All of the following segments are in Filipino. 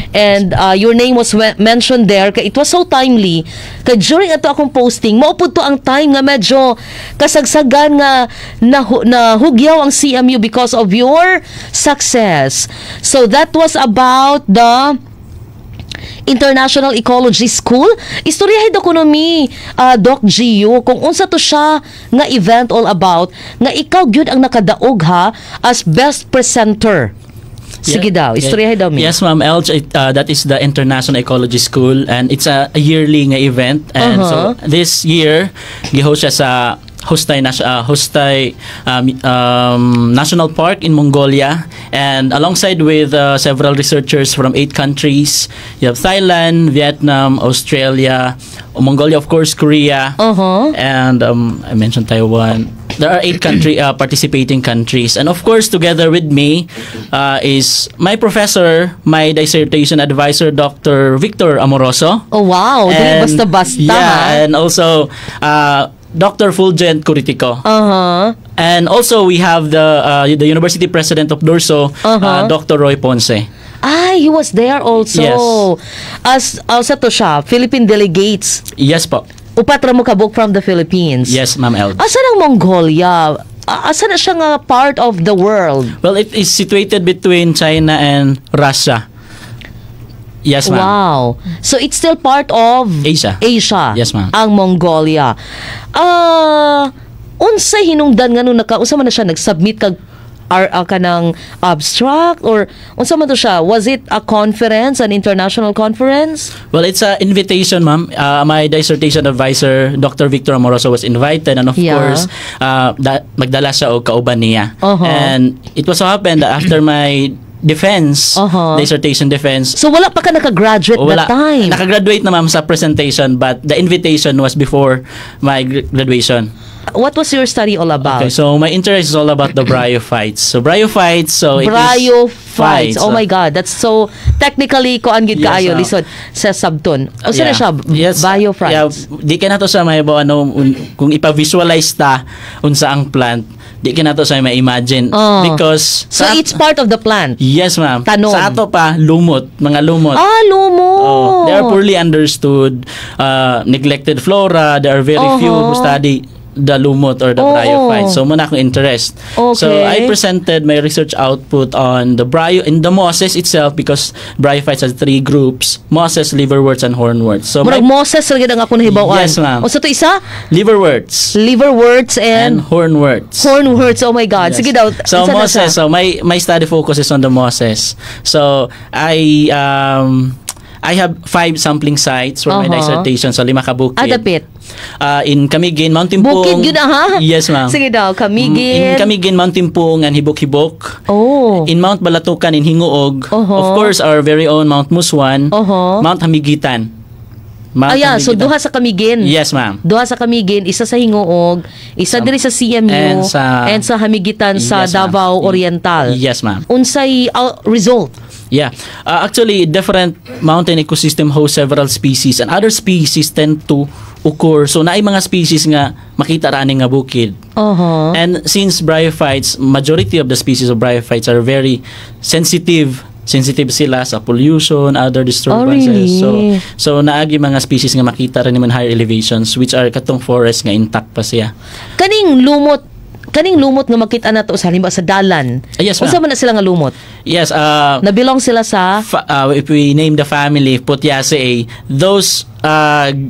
And your name was mentioned there. Kaya it was so timely. Kaya during ato akong posting, maupod to ang time nga medyo kasagsagan nga nahugyaw ang CMU because of your success. So that was about the International Ecology School. Istoryahin ko no mi, Doc Gio, kung unsa to siya nga event all about, nga ikaw gyud ang nakadaog ha as best presenter. Sige daw, istoryahin daw mi. Yes, Ma'am Elge, that is the International Ecology School, and it's a yearly nga event. And so this year, gihost siya sa Hostay National Park in Mongolia, and alongside with several researchers from 8 countries. You have Thailand, Vietnam, Australia, Mongolia, of course, Korea, and I mentioned Taiwan. There are 8 participating countries, and of course, together with me is my professor, my dissertation advisor, Dr. Victor Amoroso. Oh wow, dili basta-basta. Yeah, and also Dr. Fulgent Curitico. And also we have the University President of Dorso, Dr. Roy Ponce. He was there also. Yes. As to siya, Philippine delegates. Yes po. Upat ra mo kabuk from the Philippines. Yes, Ma'am El. Asa ang Mongolia? Asa na siya nga part of the world? Well, it is situated between China and Russia. Yes, ma'am. Wow. So it's still part of Asia. Yes, ma'am. Ang Mongolia. Unsay hinungdan nga nung unsa man na siya nag-submit kag kanang abstract, or unsa man to siya? Was it a conference, an international conference? Well, it's an invitation, ma'am. My dissertation advisor, Dr. Victor Amoroso, was invited, and of course, magdala siya og kauban niya. And it was so happened that after my defense, dissertation defense. So wala pa ka nakagraduate that time? Nakagraduate na, ma'am, sa presentation, but the invitation was before my graduation. What was your study all about? Okay, so my interest is all about the bryophytes. So bryophytes, bryophytes. Oh my God, that's so technically ko angid kaayo lisod sa sabton. O sino siya? Yes, Bryophytes. Yeah, di ka na to sa may kung ipa-visualize ta unsa ang plant, di ka na to sa may imagine because so it's part of the plant. Yes, ma'am. Tanom. Sa ato pa mga lumot. Lumot. They are poorly understood, neglected flora. There are very few who study the lumot or the bryophytes. So muna akong interest. Okay. So I presented my research output on the in the mosses itself, because bryophytes has 3 groups: mosses, liverworts, and hornworts. So mosses ra gyud ang ako nahibaw-an. Yes, ma'am. O sa to isa? Liverworts and hornworts. Hornworts. Oh my God. Yes. Sige daw. So mosses. So my study focuses on the mosses. So I have 5 sampling sites for my dissertation. So 5 ka bukid. Dapit. In Camiguin, Mount Timpung. Bukid yun Yes, ma'am. Sige daw, Camiguin. In Camiguin, Mount Timpung, and Hibok-Hibok. In Mount Balatukan, in Hinguog. Of course, our very own Mount Muswan. Mount Hamigitan. So duha sa Camiguin. Yes, ma'am. Duha sa Camiguin, isa sa Hinguog, isa diri sa CMU, and sa Hamigitan sa Davao Oriental. Yes, ma'am. Unsay result? Yeah. Actually, different mountain ecosystem host several species, and other species tend to occur. So, naay mga species nga makita rani nga bukid. And since bryophytes, majority of the species of bryophytes are very sensitive sila sa pollution, other disturbances. So naagi mga species nga makita rin naman higher elevations, which are katong forest nga intact pa siya. Kaning lumot nga makita nato sa halimbawa sa dalan. Yes, ma'am. Unsa man na sila nga lumot? Yes, nabilong sila sa if we name the family Puthiaceae, those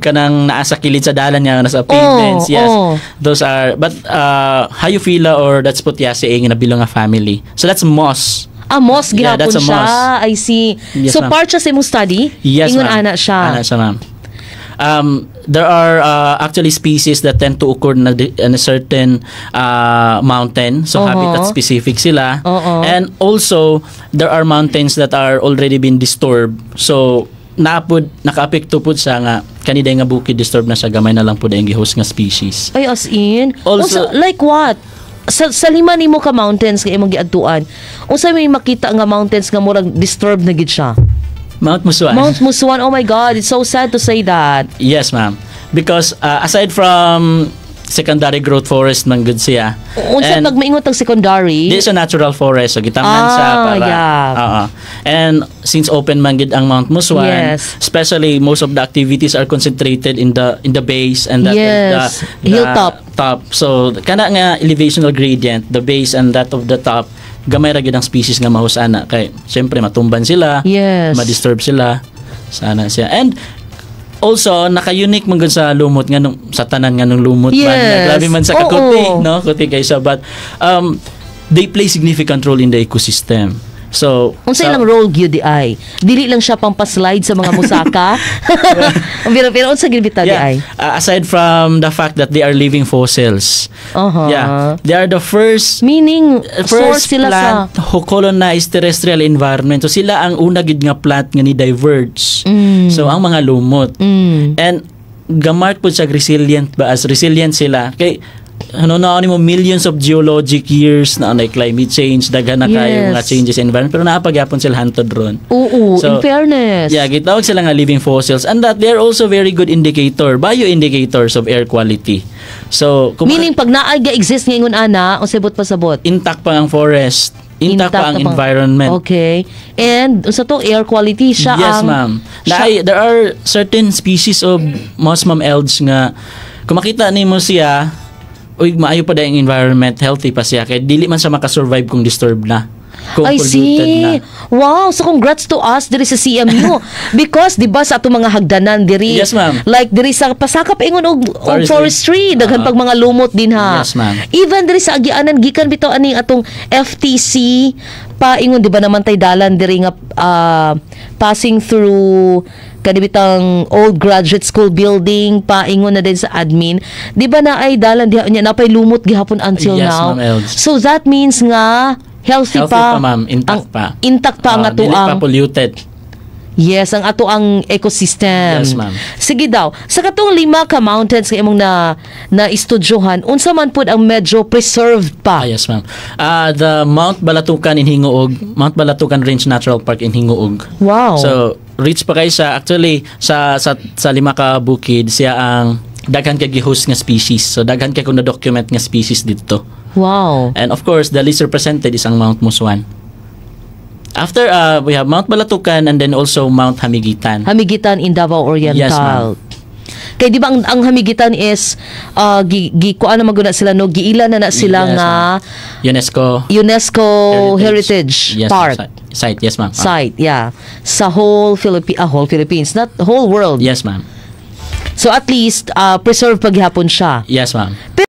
kanang naa sa kilid sa dalan nga nasa pavements. Those are, but Hyophila, or that's Puthiaceae nga nabilong nga family. So that's moss. Moss gihapon that's a siya. moss. I see. Yes, so ma'am. part siya sa imong study? Yes, ingon ma'am. ana siya. Ana siya, ma'am. There are actually species that tend to occur in a certain mountain. So habitat specific sila. And also, there are mountains that are already been disturbed. So naka-apekto pud sa nga kanida nga bukid disturb na siya, gamay na lang pud ang gihos nga species. Ay, as in? Also, like what? Sa 5 nimo ka mountains nga imong giadtuan, unsa may makita nga mountains nga murag disturbed na gid siya? Mount Muswan. Oh my God, it's so sad to say that. Yes, ma'am. Because aside from secondary growth forest man good siya. Unsa pag maingon tag secondary? Di sa natural forest, so gitamnan siya para. Yeah. And since open man gid ang Mount Muswan, Yes. especially most of the activities are concentrated in the base and the hilltop. top. So kana nga elevational gradient, the base and that of the top, gamay ra gid ang species nga mahusana kay syempre matumban sila, Yes. ma-disturb sila. Sana siya. And also, naka-unique man gud sa lumot nga sa tanan nga nung lumot man. Yes. Grabe man sa kakuti, no? Kuti kaysa, but they play significant role in the ecosystem. So, Unsa ilang role gyud di ay? Dili lang siya pampaslide sa mga musaka. Pero unsa gyud bitaw di ay? Aside from the fact that they are living fossils. Yeah, they are the first Meaning source sila plant sa who colonize terrestrial environment. So sila ang una gid nga plant nga ni diverge. So ang mga lumot. And gamark po siya resilient ba as resilient sila kay ano na mo millions of geologic years na like climate change daghan na kayo mga changes in environment pero napagyapon sila hantod ron. Oo, so, in fairness. Yeah, gitawag sila nga living fossils and that they're also very good bioindicators of air quality. So meaning pag naay ga exist ngayon ana o sabot pasabot intact pa ang forest, intact pa ang environment. Okay. And sa to air quality siya yes, ma'am. There are certain species of moss ma'am elves nga kung makita nimo siya uy maayo pa dayang environment, healthy pa siya kay dili man siya makasurvive kung disturbed na. Kung I see. na. Wow, so congrats to us diri sa CMU because di ba sa ato mga hagdanan diri. Yes, ma'am. Like diri sa pasakap ingon og forestry, daghan pag mga lumot din ha. Yes, ma'am. Even diri sa agianan gikan bitaw aning atong FTC pa ingon di ba naman tay dalan diri nga passing through kanibitang old graduate school building paingon na din sa admin di ba na ay dalan diha nya napay lumot gihapon until yes, now ma'am, so that means nga healthy pa ma'am, intact pa ang ato dili ang pa polluted. Yes, ang ato ang ecosystem. Yes, ma'am. Sige daw. Sa katong 5 ka mountains nga imong na istudyohan, unsa man pud ang medyo preserved pa? Yes, ma'am. The Mount Balatucan in Hinguog, Mount Balatucan Range Natural Park in Hinguog. Wow. So, reach pa kay sa actually sa 5 ka bukid siya ang daghan kay gi-host nga species. So, daghan kay kun na-document nga species dito. Wow. And of course, the least represented is ang Mount Muswan. After we have Mount Balatucan and then also Mount Hamigitan. Hamigitan in Davao Oriental. Yes, ma'am. Kay di ba ang Hamigitan is kuan na maguna sila no giila na sila yes, nga UNESCO Heritage yes, Park. Site, yes ma'am. Site, yeah. Sa whole Philippines, not whole world. Yes, ma'am. So at least preserve paghapon siya. Yes, ma'am.